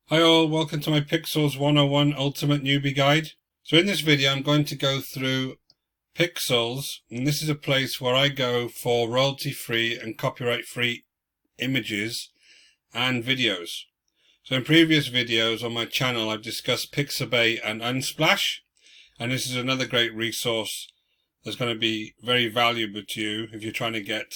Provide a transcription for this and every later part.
Hi all, welcome to my Pexels 101 Ultimate Newbie Guide. So in this video I'm going to go through Pexels, and this is a place where I go for royalty-free and copyright-free images and videos. So in previous videos on my channel I've discussed Pixabay and Unsplash, and this is another great resource that's going to be very valuable to you if you're trying to get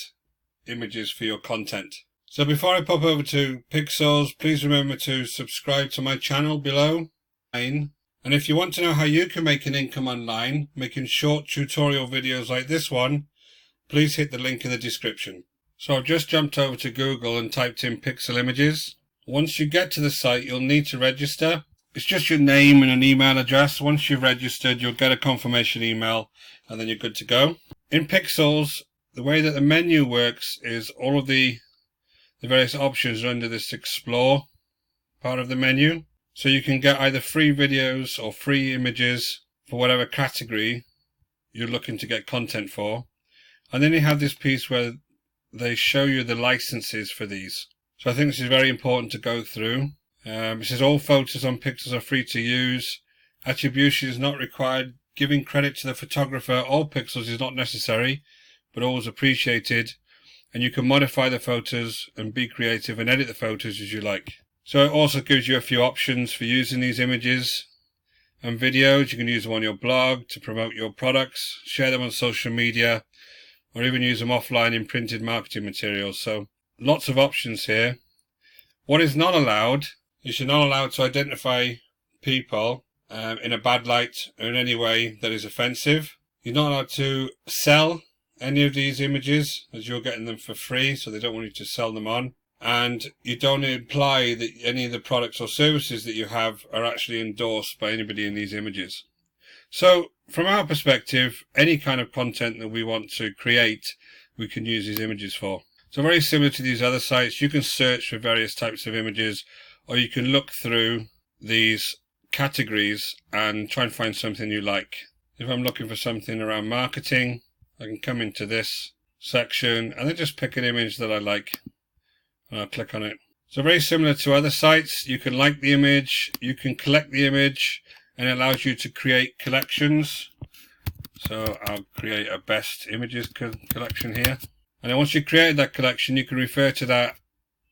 images for your content. So before I pop over to Pexels, please remember to subscribe to my channel below. And if you want to know how you can make an income online, making short tutorial videos like this one, please hit the link in the description. So I've just jumped over to Google and typed in Pixel Images. Once you get to the site, you'll need to register. It's just your name and an email address. Once you've registered, you'll get a confirmation email and then you're good to go. In Pexels, the way that the menu works is all of the various options are under this Explore part of the menu. So you can get either free videos or free images for whatever category you're looking to get content for. And then you have this piece where they show you the licenses for these. So I think this is very important to go through. It says all photos on Pexels are free to use. Attribution is not required. Giving credit to the photographer or Pexels is not necessary, but always appreciated. And you can modify the photos and be creative and edit the photos as you like. So it also gives you a few options for using these images and videos. You can use them on your blog to promote your products, share them on social media, or even use them offline in printed marketing materials. So lots of options here. What is not allowed is you're not allowed to identify people in a bad light or in any way that is offensive. You're not allowed to sell any of these images, as you're getting them for free, so they don't want you to sell them on. And you don't imply that any of the products or services that you have are actually endorsed by anybody in these images. So from our perspective, any kind of content that we want to create, we can use these images for. So very similar to these other sites, you can search for various types of images, or you can look through these categories and try and find something you like. If I'm looking for something around marketing, I can come into this section and then just pick an image that I like and I'll click on it. So very similar to other sites, you can like the image, you can collect the image, and it allows you to create collections. So I'll create a best images collection here. And then once you've created that collection, you can refer to that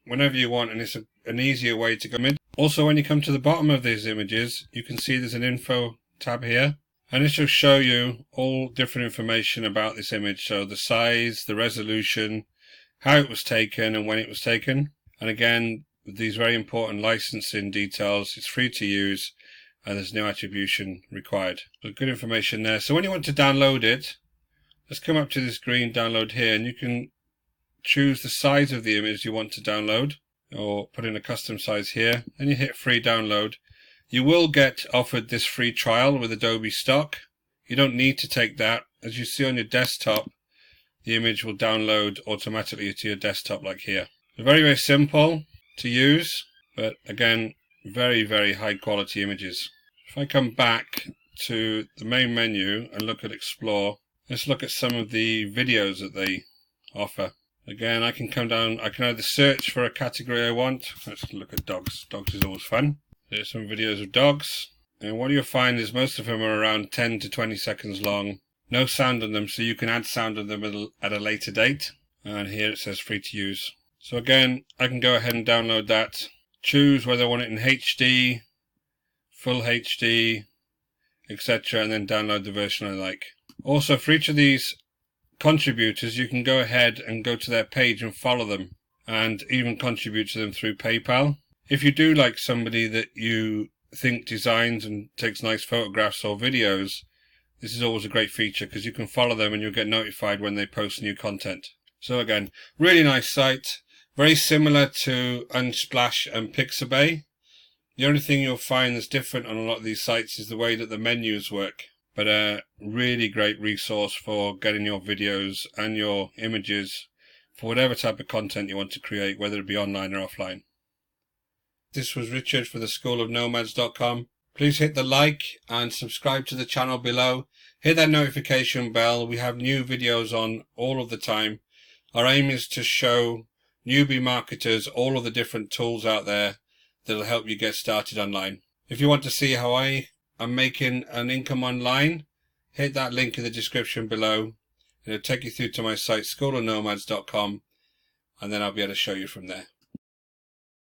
whenever you want, and it's an easier way to come in. Also, when you come to the bottom of these images, you can see there's an info tab here. And this will show you all different information about this image. So the size, the resolution, how it was taken and when it was taken. And again, these very important licensing details, it's free to use and there's no attribution required. So good information there. So when you want to download it, let's come up to this green download here and you can choose the size of the image you want to download or put in a custom size here. And you hit free download. You will get offered this free trial with Adobe Stock. You don't need to take that. As you see on your desktop, the image will download automatically to your desktop like here. So very, very simple to use, but again, very, very high quality images. If I come back to the main menu and look at Explore, let's look at some of the videos that they offer. Again, I can come down, I can either search for a category I want. Let's look at dogs. Dogs is always fun. There's some videos of dogs, and what you'll find is most of them are around 10 to 20 seconds long. No sound on them, so you can add sound on them at a later date. And here it says free to use. So again, I can go ahead and download that. Choose whether I want it in HD, full HD, etc. and then download the version I like. Also, for each of these contributors, you can go ahead and go to their page and follow them, and even contribute to them through PayPal. If you do like somebody that you think designs and takes nice photographs or videos, this is always a great feature because you can follow them and you'll get notified when they post new content. So again, really nice site, very similar to Unsplash and Pixabay. The only thing you'll find that's different on a lot of these sites is the way that the menus work, but a really great resource for getting your videos and your images for whatever type of content you want to create, whether it be online or offline. This was Richard for the schoolofnomads.com. Please hit the like and subscribe to the channel below. Hit that notification bell. We have new videos on all of the time. Our aim is to show newbie marketers all of the different tools out there that'll help you get started online. If you want to see how I am making an income online, hit that link in the description below. It'll take you through to my site schoolofnomads.com, and then I'll be able to show you from there.